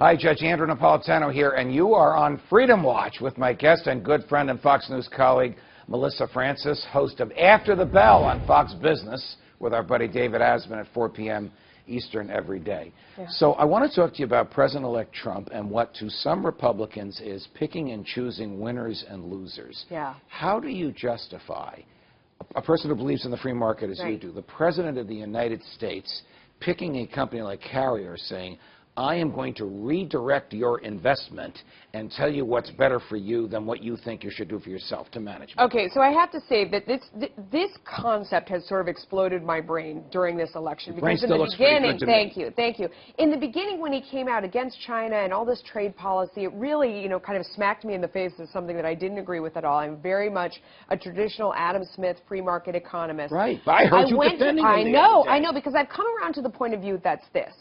Hi, Judge Andrew Napolitano here, and you are on Freedom Watch with my guest and good friend and Fox News colleague, Melissa Francis, host of After the Bell on Fox Business with our buddy David Asman at 4 p.m. Eastern every day. Yeah. So I want to talk to you about President-elect Trump and what to some Republicans is picking and choosing winners and losers. Yeah. How do you justify, a person who believes in the free market as you do, the President of the United States picking a company like Carrier saying, I am going to redirect your investment and tell you what's better for you than what you think you should do for yourself to management? Okay, so I have to say that this concept has sort of exploded my brain during this election. Because in the beginning, thank you. In the beginning, when he came out against China and all this trade policy, it really, kind of smacked me in the face as something that I didn't agree with at all. I'm very much a traditional Adam Smith free market economist. Right, but I heard you defending him the other day. I know, because I've come around to the point of view that's this.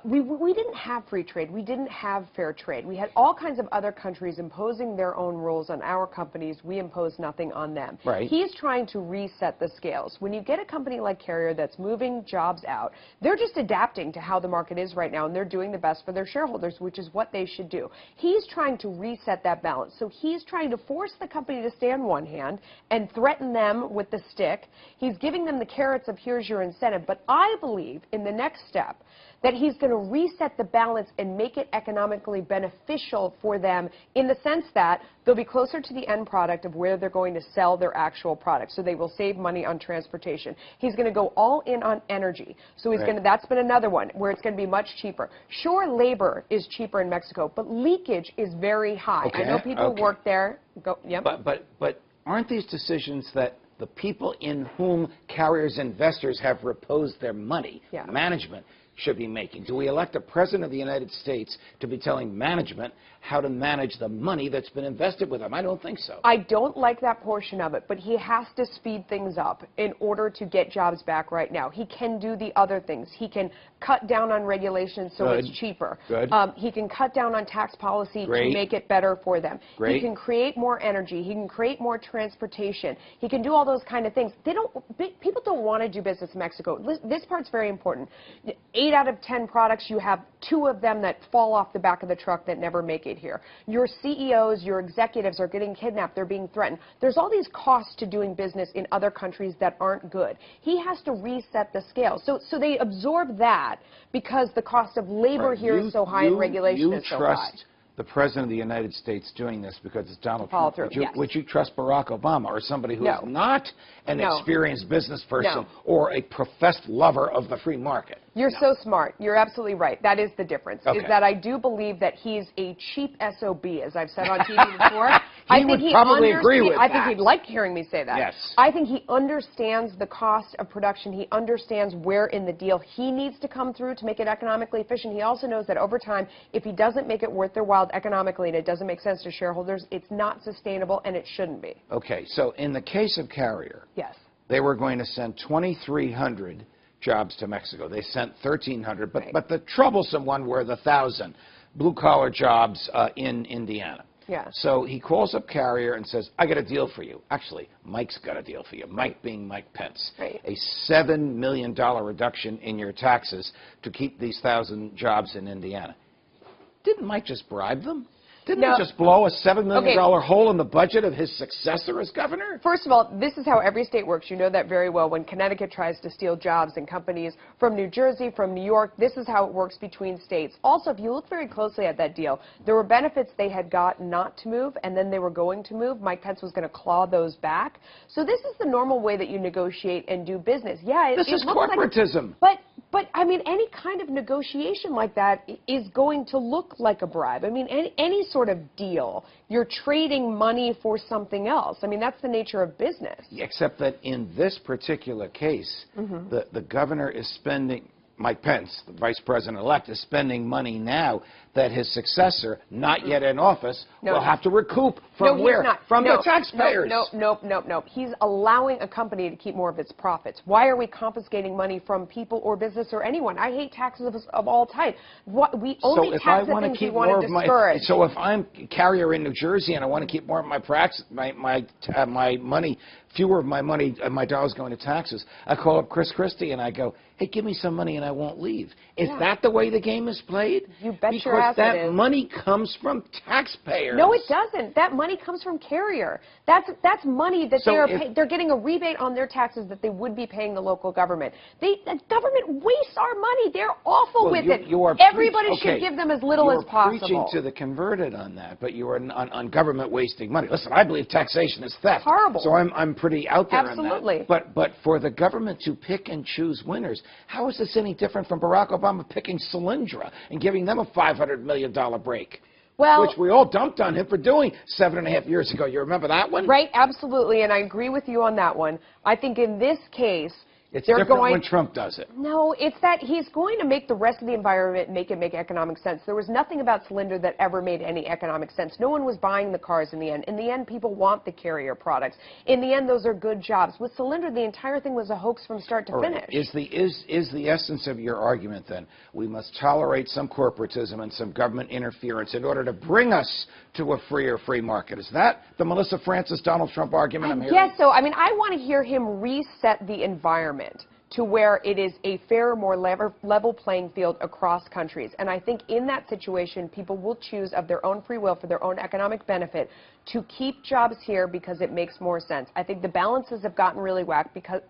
We didn't have free trade. We didn't have fair trade. We had all kinds of other countries imposing their own rules on our companies. We imposed nothing on them. Right. He's trying to reset the scales. When you get a company like Carrier that's moving jobs out, they're just adapting to how the market is right now, and they're doing the best for their shareholders, which is what they should do. He's trying to reset that balance. So he's trying to force the company to stay on one hand and threaten them with the stick. He's giving them the carrots of here's your incentive. But I believe in the next step that he's going to reset the balance and make it economically beneficial for them in the sense that they'll be closer to the end product of where they're going to sell their actual product. So they will save money on transportation. He's going to go all in on energy. So he's going to, that's been another one where it's going to be much cheaper. Sure, labor is cheaper in Mexico, but leakage is very high. I know people who work there. But aren't these decisions that the people in whom Carrier's investors have reposed their money, management, should be making? Do we elect a President of the United States to be telling management how to manage the money that's been invested with them? I don't think so. I don't like that portion of it, but he has to speed things up in order to get jobs back right now. He can do the other things. He can cut down on regulations so it's cheaper. He can cut down on tax policy to make it better for them. He can create more energy. He can create more transportation. He can do all those kind of things. People don't want to do business in Mexico. This part's very important. 8 out of 10 products, you have 2 of them that fall off the back of the truck that never make it here. Your CEOs, your executives are getting kidnapped. They're being threatened. There's all these costs to doing business in other countries that aren't good. He has to reset the scale. So they absorb that because the cost of labor here is so high and regulation is so high. You trust the President of the United States doing this because it's Donald Trump. Would you trust Barack Obama or somebody who is not an experienced business person or a professed lover of the free market? You're so smart. You're absolutely right. That is the difference, is that I do believe that he's a cheap SOB, as I've said on TV before. He would probably agree with that. I think he'd like hearing me say that. Yes. I think he understands the cost of production. He understands where in the deal he needs to come through to make it economically efficient. He also knows that over time, if he doesn't make it worth their while economically and it doesn't make sense to shareholders, it's not sustainable and it shouldn't be. Okay, so in the case of Carrier, they were going to send 2,300 jobs to Mexico. They sent 1,300, but the troublesome one were the 1,000 blue-collar jobs in Indiana. So he calls up Carrier and says, I got a deal for you. Actually, Mike's got a deal for you, Mike being Mike Pence. A $7 million reduction in your taxes to keep these 1,000 jobs in Indiana. Didn't Mike just bribe them? Didn't he just blow a $7 million hole in the budget of his successor as governor? First of all, this is how every state works. You know that very well. When Connecticut tries to steal jobs and companies from New Jersey, from New York, this is how it works between states. Also, if you look very closely at that deal, there were benefits they had got not to move, and then they were going to move. Mike Pence was going to claw those back. So this is the normal way that you negotiate and do business. This is corporatism. But, I mean, any kind of negotiation like that is going to look like a bribe. I mean, any sort of deal, you're trading money for something else. I mean, that's the nature of business. Except that in this particular case, the governor is spending, Mike Pence, the vice president-elect, is spending money now that his successor, not yet in office, will have to recoup from where? From the taxpayers. No. He's allowing a company to keep more of its profits. Why are we confiscating money from people or business or anyone? I hate taxes of all types. We only tax the things we want to discourage. So if I'm Carrier in New Jersey and I want to keep more of my money, fewer of my money, my dollars going to taxes, I call up Chris Christie and I go, hey, give me some money and I won't leave. Is that the way the game is played? You bet your asset but that is. money comes from taxpayers. No, it doesn't. That money comes from Carrier. That's money that they're getting a rebate on their taxes that they would be paying the local government. The government wastes our money. They're awful with it. Everybody should give them as little as possible. You're preaching to the converted on that, but you are on government wasting money. Listen, I believe taxation is theft. Horrible. So I'm pretty out there Absolutely. on that. But for the government to pick and choose winners, how is this any different from Barack Obama picking Solyndra and giving them a $500 million break? Well, which we all dumped on him for doing 7.5 years ago. You remember that one? Right, absolutely, and I agree with you on that one. I think in this case, it's different when Trump does it. No, it's that he's going to make the rest of the environment make economic sense. There was nothing about Solyndra that ever made any economic sense. No one was buying the cars in the end. In the end, people want the Carrier products. In the end, those are good jobs. With Solyndra, the entire thing was a hoax from start to finish. Is the essence of your argument, then, we must tolerate some corporatism and some government interference in order to bring us to a freer free market? Is that the Melissa Francis, Donald Trump argument I'm hearing? Yes, so, I mean, I want to hear him reset the environment to where it is a fair, more level playing field across countries. And I think in that situation, people will choose of their own free will for their own economic benefit to keep jobs here because it makes more sense. I think the balances have gotten really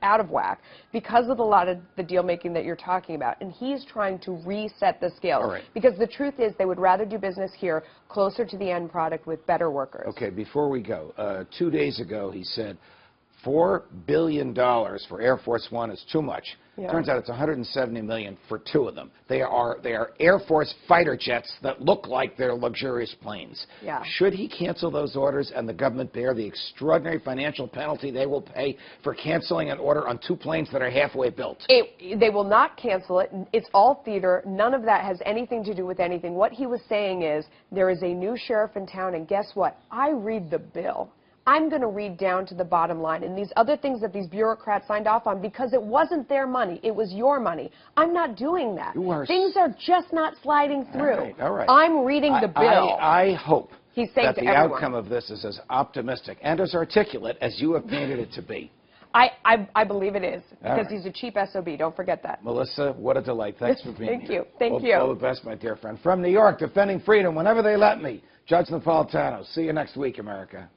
out of whack because of a lot of the deal making that you're talking about. And he's trying to reset the scales. Right. Because the truth is they would rather do business here closer to the end product with better workers. Okay, before we go, 2 days ago he said, $4 billion for Air Force One is too much. Yeah. Turns out it's $170 million for 2 of them. They are Air Force fighter jets that look like they're luxurious planes. Yeah. Should he cancel those orders and the government bear the extraordinary financial penalty they will pay for canceling an order on 2 planes that are halfway built? They will not cancel it. It's all theater. None of that has anything to do with anything. What he was saying is there is a new sheriff in town, and guess what? I read the bill. I'm going to read down to the bottom line. And these other things that these bureaucrats signed off on, because it wasn't their money, it was your money. I'm not doing that. Things are just not sliding through. All right. I'm reading the bill. I hope that the outcome of this is as optimistic and as articulate as you have painted it to be. I believe it is, because he's a cheap SOB. Don't forget that. Melissa, what a delight. Thanks for being here. Thank you. All the best, my dear friend. From New York, defending freedom whenever they let me, Judge Napolitano. See you next week, America.